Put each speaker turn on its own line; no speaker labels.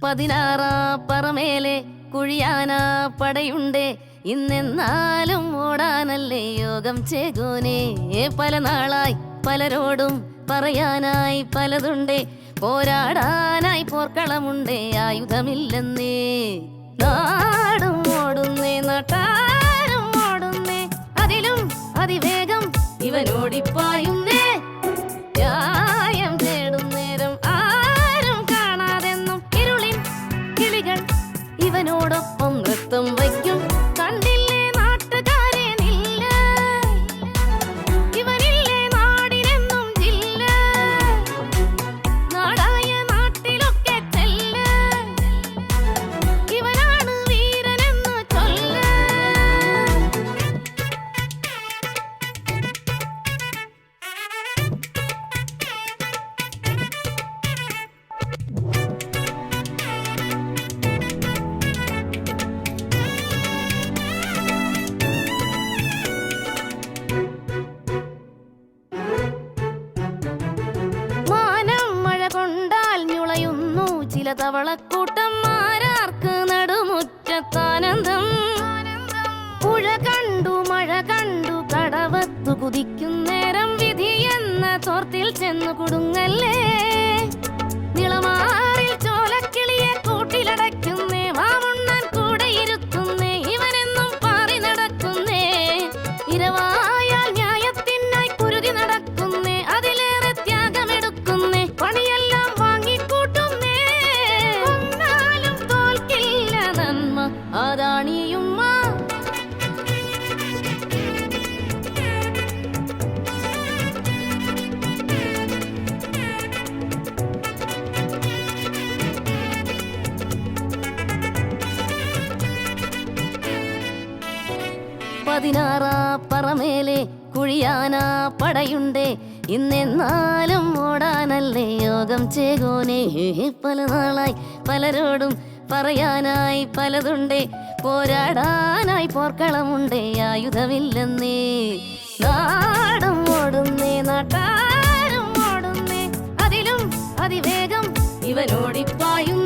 16 കുഴിയാനാ പടയുണ്ടേ ഇന്നെന്നാലും ഓടാനല്ലേ യോഗം ചേകോനെ പല നാളായി പലരോടും പറയാനായി പലതുണ്ടേ പോരാടാനായി പോർക്കളമുണ്ടേ ആയുധമില്ലെന്നേ നാടും ഓടുന്നേ നാട്ടാരും ഓടുന്നേ അതിലും അതിവേഗം ഇവനോടിപ്പായുന്നേ ന്യായം തേടും നേരം ആരും കാണാതെന്നും ഇരുളിൻ കിളികൾ ഇവനോടൊപ്പം നൃത്തം വയ്ക്കും കണ്ടില്ലേ നാട്ടുകാരെ നില്ല ഇവനില്ലേ നാടിനെന്നും ജില്ല നാടായ നാട്ടിലൊക്കെ ചെല്ല ഇവനാണ് വീരനെന്ന് ചൊല്ല 'ചില തവളക്കൂട്ടന്മാരാർക്ക് നടുമുറ്റത്താനന്ദം പുഴ കണ്ടു മഴ കണ്ടു കടവത്തു കുതിക്കുന്നേരം വിധി എന്ന തോർത്തിൽ ചെന്നു കുടുങ്ങല്ലേ നിളമാറിൽ ചോലക്കിളിയെ കൂട്ടിലടയ്ക്കുന്നേ മാമുണ്ണാൻ കൂടെ ഇരുത്തുന്നേ ഇവനെന്നും പാറി നടക്കുന്നേ ഇരവായാൽ ന്യായത്തിനായി കുരുതി നടക്കുന്നേ അതിലേറെ ത്യാഗമെടുക്കുന്നേ പണിയെല്ലാം വാങ്ങിക്കൂട്ടുന്നേ ഒന്നാലും തോൽക്കില്ല നന്മ അതാണിയുമ്മ 16 കുഴിയാനാ പടയുണ്ടേ ഇന്നെന്നാലും ഓടാനല്ലേ യോഗം ചേകോനെ പല നാളായി പലരോടും പറയാനായി പലതുണ്ടേ പോരാടാനായി പോർക്കളമുണ്ടേ ആയുധമില്ലെന്നേ നാടും ഓടുന്നേ നാട്ടാരും ഓടുന്നേ അതിലും അതിവേഗം ഇവനോടിപ്പായും